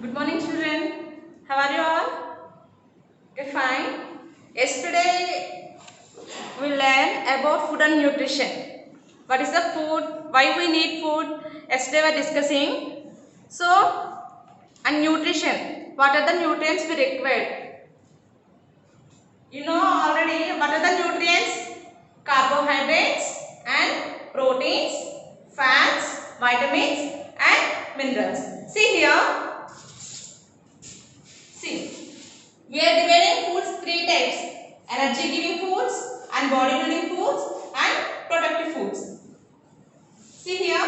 Good morning, children. How are you all? Okay, fine. Yesterday we learned about food and nutrition. What is the food? Why we need food? Yesterday we were discussing. So, and nutrition. What are the nutrients we require? You know already what are the nutrients? Carbohydrates and proteins, fats, vitamins and minerals. See here. See, we are dividing foods three types: energy giving foods and body building foods and productive foods. See here,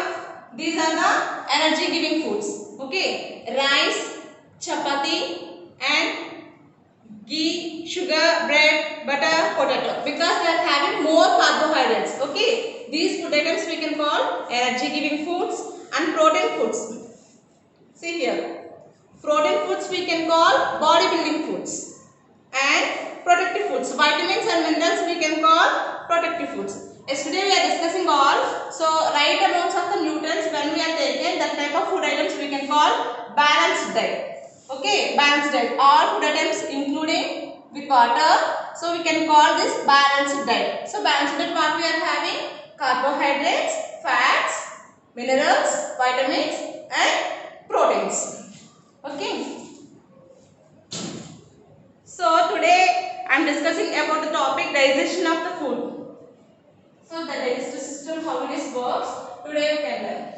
these are the energy giving foods. Okay, rice, chapati and ghee, sugar, bread, butter, potato, because they are having more carbohydrates. Okay, these food items we can call energy giving foods and protein foods. See here. Protein foods we can call bodybuilding foods and protective foods. Vitamins and minerals we can call protective foods. Yesterday we are discussing all. So right amounts of the nutrients when we are taking that type of food items we can call balanced diet. Okay, balanced diet. All food items including with water. So we can call this balanced diet. So balanced diet what we are having? Carbohydrates, fats, minerals, vitamins and proteins. Okay. So today I am discussing about the topic digestion of the food. So the digestive system, how it works, today we can learn.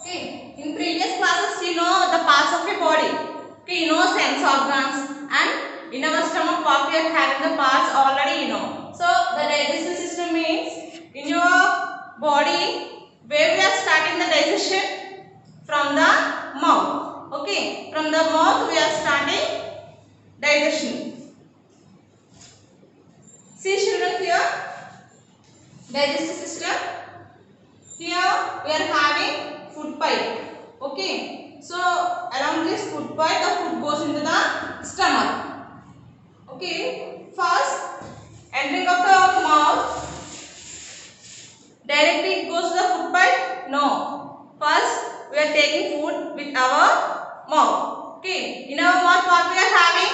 Okay. In previous classes you know the parts of your body. Okay, you know sense organs and in our stomach what we are having the parts already you know. So the digestive system means in your body where we are starting the digestion from the mouth. Okay, from the mouth we are starting digestion. See children here, digestive system. Here we are having food pipe. Okay, so along this food pipe the food goes into the stomach. Okay, first entering of the mouth, directly it goes to the food pipe? No. First we are taking food with our mouth. Okay, in our mouth what we are having?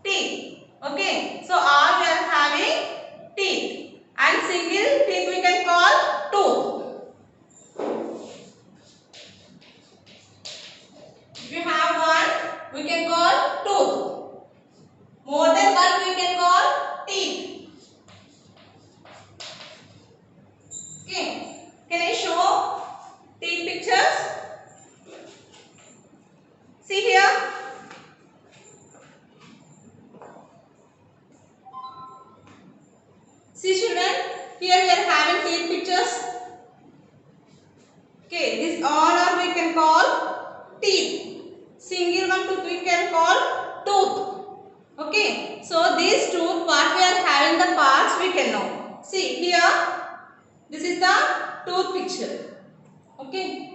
Teeth. Okay, so all we are having teeth and single teeth we can call tooth. If you have one, we can call tooth. More than one, we can call teeth. Okay. Can I show teeth pictures? See here. See children, here we are having teeth pictures. Okay, this all are we can call teeth. Single one tooth we can call tooth. Okay, so these tooth what we are having the parts we can know. See here, this is the tooth picture. Okay.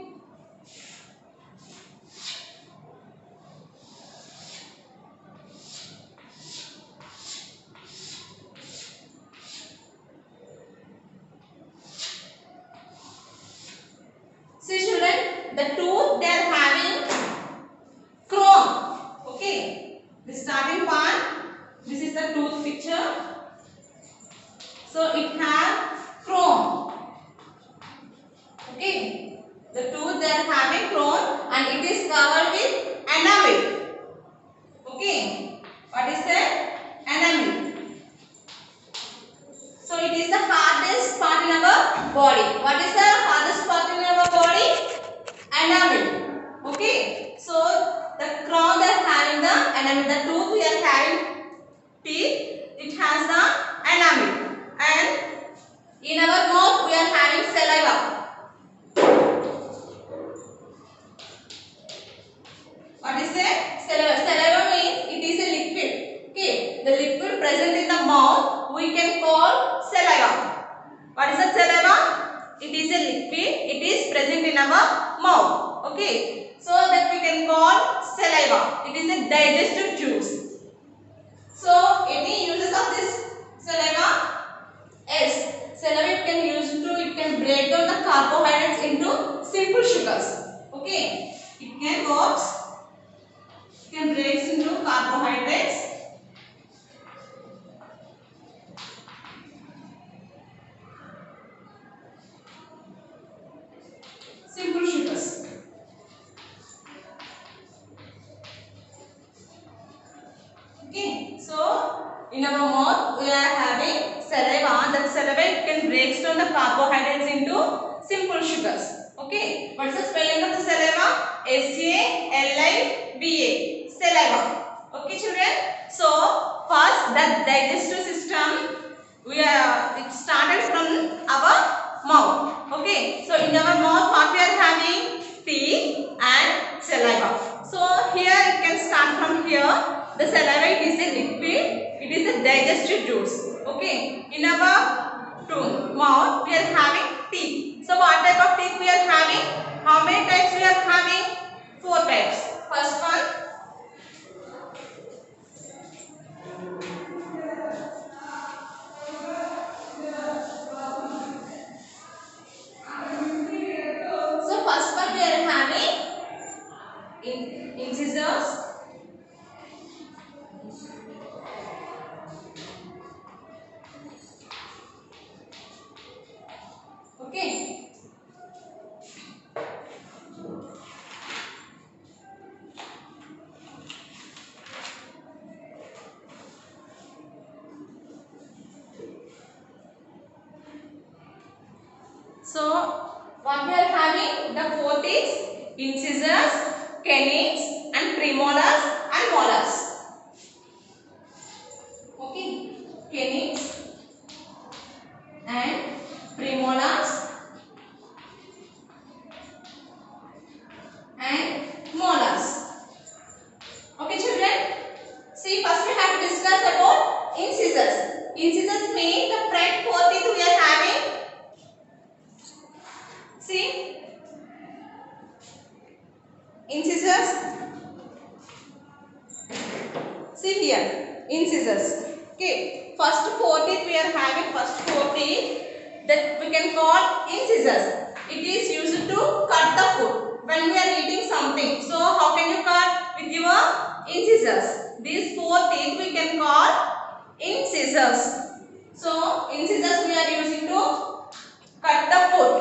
See children, the tooth they are having crown. Okay, the starting part, this is the tooth picture. So it has crown. Okay, the tooth they are having crown and it is covered with enamel. Okay, what is that? Enamel. So it is the hardest part in our body. What is the hardest part in our body? Enamel. Okay, so the crown they are having the enamel. The tooth we are having teeth. It has the enamel. And in our mouth we are having saliva. What is that? Saliva. Saliva means it is a liquid. Okay, the liquid present in the mouth we can call saliva. What is the saliva? It is a liquid. It is present in our mouth. Okay, so that we can call saliva. saliva. It is a digestive juice. So any uses of this saliva? Yes, saliva it can break down the carbohydrates into simple sugars. Okay, it can break into carbohydrates. Simple sugars. Okay, so in our mouth we are having saliva. That saliva it can break down the carbohydrates into simple sugars. Okay, what's the spelling of the saliva? S-A-L-I-V-A. Saliva. Okay, children. So first, the digestive system it started from our mouth. Okay, so in our mouth what we are having? Teeth and saliva. So here it can start from here. The saliva it is a liquid. It is a digestive juice. Okay, in our mouth we are having teeth. So what type of teeth we are having? How many types we are having? 4 types. First one. So first one we are having incisors. Okay. So what we are having? The 4 teeth: incisors, canines, and premolars and molars. Okay, canines and premolars and molars. Okay, children. See, first we have to discuss about incisors. Incisors mean the front 4 teeth we are having. See, incisors. See here, incisors. Okay, first 4 teeth we are having. First 4 teeth that we can call incisors. It is used to cut the food when we are eating something. So how can you cut? With your incisors. These 4 teeth we can call incisors. So incisors we are using to cut the food.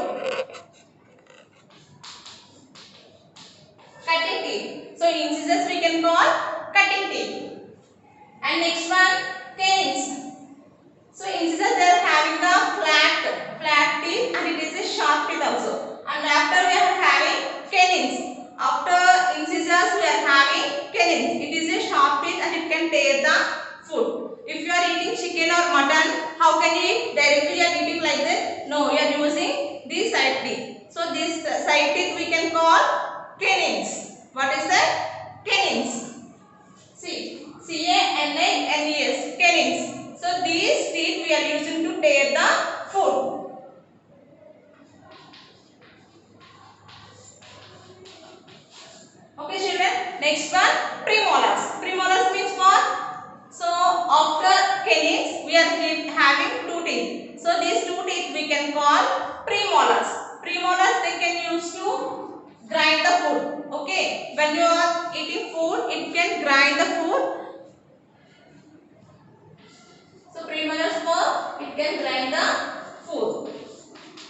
Cutting teeth. So incisors we can call cutting teeth. And next one, canines. So incisors they are having the flat teeth and it is a sharp teeth also. And after we are having canines. After incisors we are having canines. It is a sharp teeth and it can tear the food. If you are eating chicken or mutton, how can you eat? Directly you are eating like this? No, you are using these side teeth. So this side teeth we can call canines. What is that? Canines. See, C-A-N-I-N-E-S, canines. So these teeth we are using to tear the food. Okay, children. Next one, premolars. Premolars means what? So after canines we are having 2 teeth. So these 2 teeth we can call premolars. Premolars they can use to grind the food. Okay, when you are eating food, it can grind the food. So premolars it can grind the food.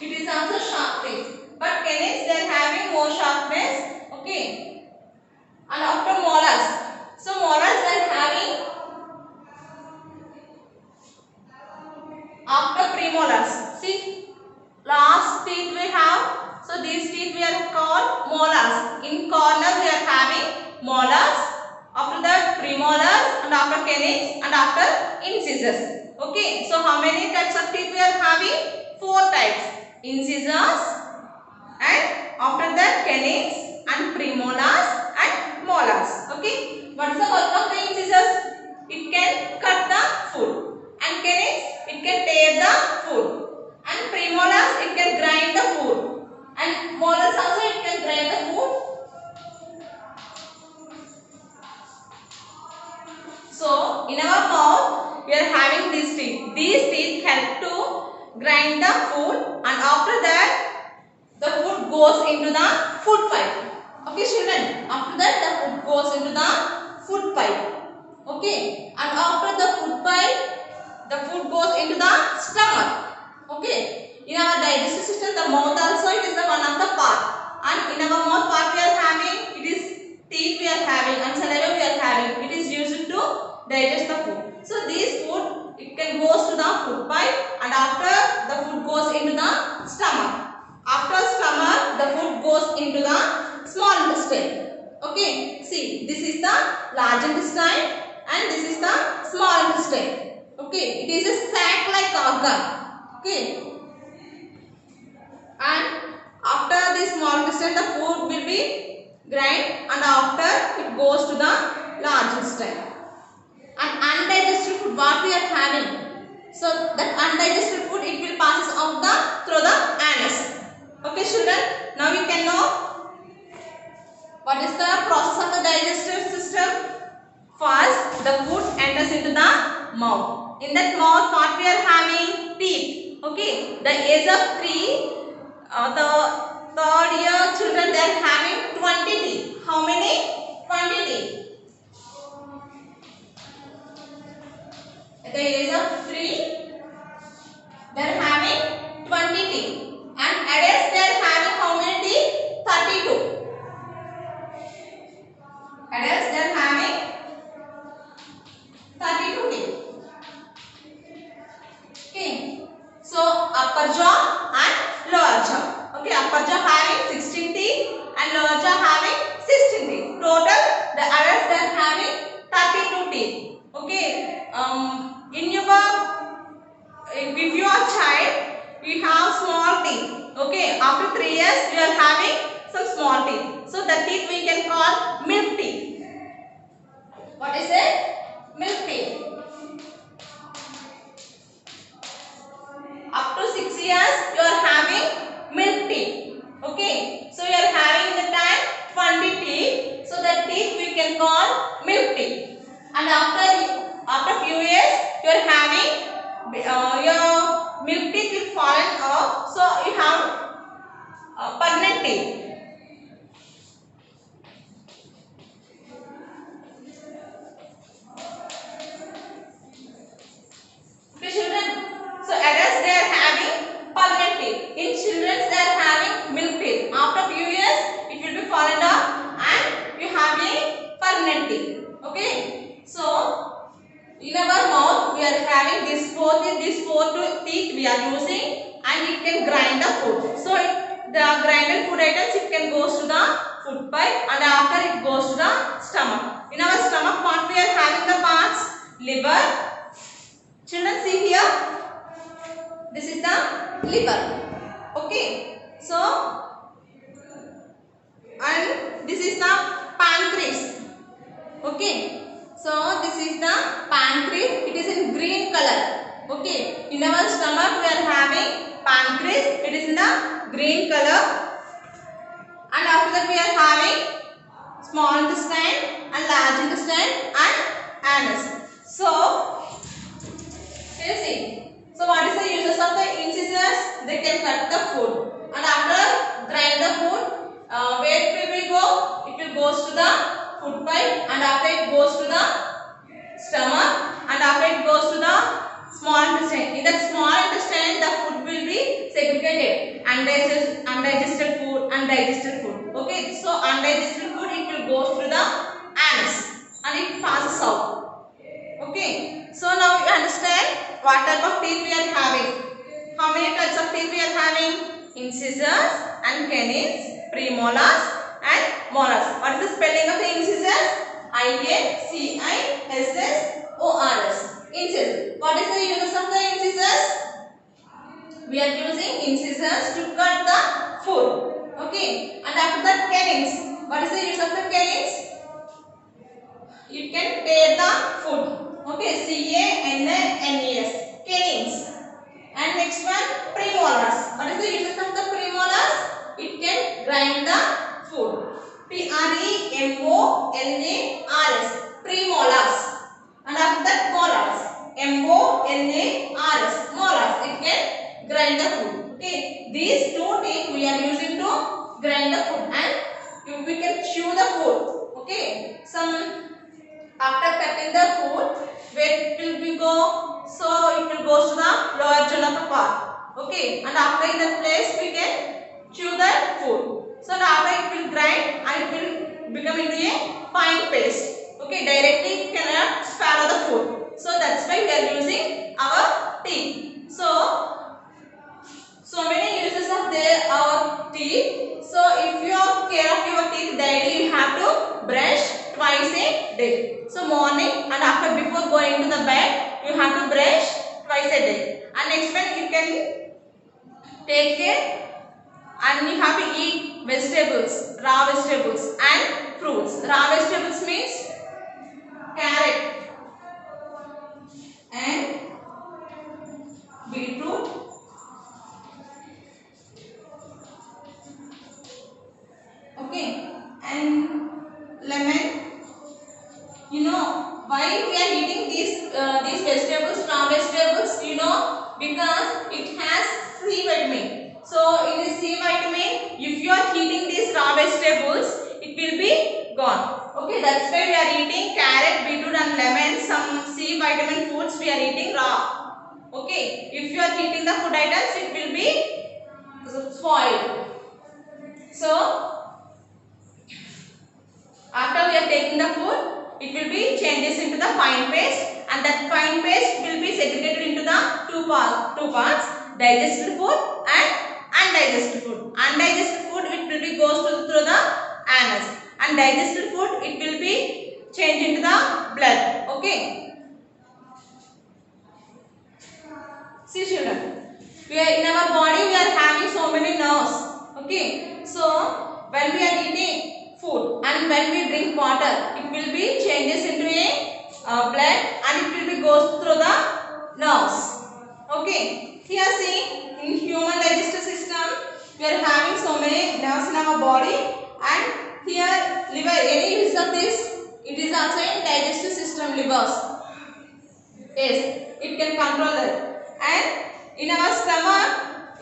It is also sharp teeth. But canines they are having more sharpness. Okay. And after molars. So molars they are having after premolars. See, last teeth we have. So these teeth we are called molars. In corner we are having molars. After that premolars and after canines and after incisors. Okay. So how many types of teeth we are having? 4 types. Incisors and after that canines and premolars and molars. Okay. What is the work of the incisors? It can cut the food. And canines it can tear the food. And premolars it can grind the food. And molars also it can grind the food. in our mouth we are having these teeth. These teeth help to grind the food, and after that the food goes into the food pipe. Okay children, after that the food goes into the food pipe. Okay, and after the food pipe the food goes into the stomach. Okay, in our digestive system the mouth also it is the one of the part, and in our mouth what we are having, it is teeth we are having and saliva we are having. It is used to digest the food. So this food it can goes to the food pipe, and after the food goes into the stomach. After stomach the food goes into the small intestine. Okay, see, this is the large intestine and this is the small intestine. Okay, it is a sac like organ. Okay, and after this small intestine the food will be grind, and after it goes to the large intestine. And undigested food what we are having, so that undigested food it will passes out through the anus. Okay children, now you can know what is the process of the digestive system. First the food enters into the mouth. In that mouth what we are having, teeth. Okay, the age of 3 the third year children they are having 20 teeth. How many? 20 teeth. At the age of 3 they are having 20 teeth, and adults they are having how many teeth? 32. Adults they are having 32 teeth. Okay, so upper jaw and lower jaw. Okay, upper jaw having 16 teeth and lower jaw having 16 teeth. Total the adults they are having 32 teeth. Okay, in your if you are child you have small teeth. Okay, after 3 years you are having some small teeth. So the teeth we can call milk teeth. What is it? Milk teeth. Up to 6 years you are having milk teeth. Okay, so you are having in the time 20 teeth. So the teeth we can call milk teeth. And after few years you are having your milk teeth will fallen off. So you have permanent teeth. Okay children, so adults they are having permanent teeth. In children they are having milk teeth. After few years it will be fallen off and you having permanent teeth. Okay, so in our mouth we are having these four teeth we are using, and it can grind the food. So the grinded food items it can goes to the food pipe, and after it goes to the stomach. In our stomach what we are having the parts, liver. Children see here, this is the liver. Okay, so and this is the pancreas. Okay, so this is the pancreas. It is in green color. Okay, in our stomach we are having pancreas. It is in the green color, and after that we are having small intestine and large intestine and anus. So here see. So what is the uses of the incisors? They can cut the food, and after grind the food, where it will go? It will goes to the food pipe, and after it goes to the stomach, and after it goes to the small intestine. In that small intestine the food will be segregated. Undigested food, undigested food. Okay, so undigested food it will go through the anus and it passes out. Okay, so now you understand what type of teeth we are having. How many types of teeth we are having? Incisors and canines, premolars and molars. What is the spelling of the incisors? INCISSORS. Incisors. What is the use of the incisors? We are using incisors to cut the food. Okay, and after that canines. What is the use of the canines? You can tear the food. Okay, CANNES. Canines. And next one, premolars. What is the use of the premolars? It can grind the food. PREMOLARS. Premolars. And after that we can chew the food. Okay, some after cutting the food, where it will be go? So it will go to the lower zone of the part. Okay, and after in that place we can chew the food. So now after it will grind and it will become into a fine paste. Okay, directly cannot swallow the food. So that's why we are using our teeth. So many uses of our teeth. So if you are care of your teeth daily, you have to brush twice a day. So morning and after before going to the bed, you have to brush twice a day. And next one you can take care and you have to eat vegetables, raw vegetables and fruits. Raw vegetables means carrot and beetroot, okay, and lemon. You know why we are eating these vegetables, raw vegetables? You know, because it has C vitamin. So in the C vitamin, if you are eating these raw vegetables, it will be gone. Okay, that's why we are eating carrot, beetroot and lemon. Some C vitamin foods we are eating raw. Okay, if you are eating the food items, it will be spoiled. So after we are taking the food, it will be changes into the fine paste, and that fine paste will be segregated into the two parts, digested food and undigested food. Undigested food it will be goes through the anus, and digested food it will be changed into the blood. Okay. See children, we are in our body we are having so many nerves. Okay. So when we are eating food and when we drink water, it will be changes into a blood and it will be goes through the nerves. Okay. Here see, in human digestive system we are having so many nerves in our body, and here liver, any use of this, it is also in digestive system, livers. Yes, it can control that. And in our stomach,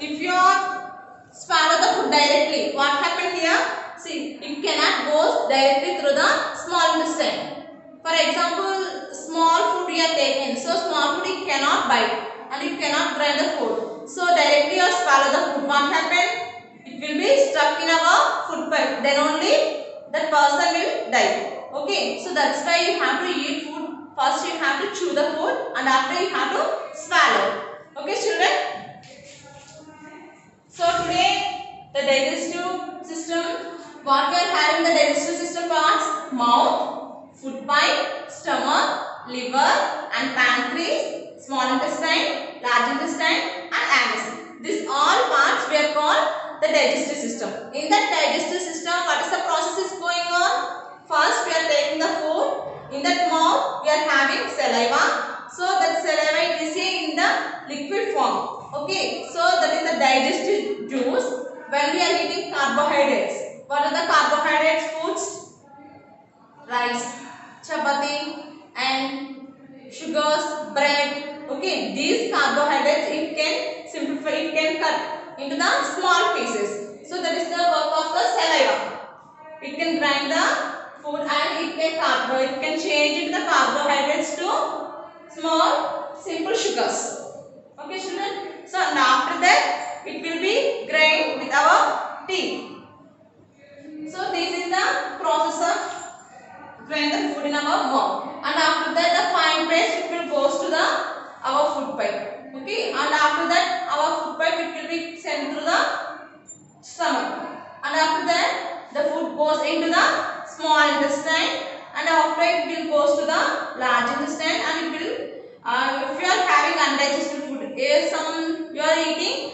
if you swallow the food directly, what happened here? See, it cannot go directly through the small intestine. For example, small food you are taking, so small food you cannot bite and you cannot grind the food. So directly you swallow the food. What happened? It will be stuck in our food pipe. Then only that person will die. Okay, so that's why you have to eat food. First you have to chew the food and after you have to swallow. Okay children. So today the digestive system, what we are having the digestive system parts: mouth, food pipe, stomach, liver and pancreas, small intestine, large intestine and anus. These all parts we are called the digestive system. In that digestive system, what is the process is going on? First we are taking the food. In that mouth we are having saliva. So that saliva is in the liquid form. Okay. So that is the digestive juice. When we are eating carbohydrates, what are the carbohydrates foods? Rice, chapati and sugars, bread. Okay. These carbohydrates it can simplify, it can cut into the small pieces. So that is the work of the saliva. It can grind the food and it can change into the carbohydrates to small simple sugars. Okay children. So now after that it will be grind with our teeth. So this is the process of grind the food in our mouth, and after that the fine paste it will goes to the our food pipe. Okay, and after that our food pipe it will be sent through the stomach, and after that the food goes into the small intestine, and after it will goes to the large intestine, and it will if you are having undigested food, if you are eating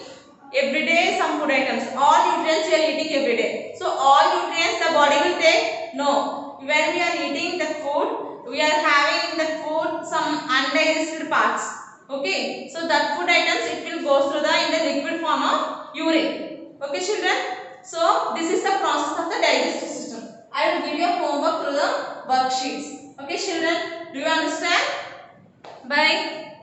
every day some food items, all nutrients you are eating every day, so all nutrients the body will take? No. When we are eating the food, we are having in that food some undigested parts. Okay, so that food items it will go through the in the liquid form of urine. Okay children. So this is the process of the digestive system. I will give you homework through the worksheets. Okay children, do you understand? Bye.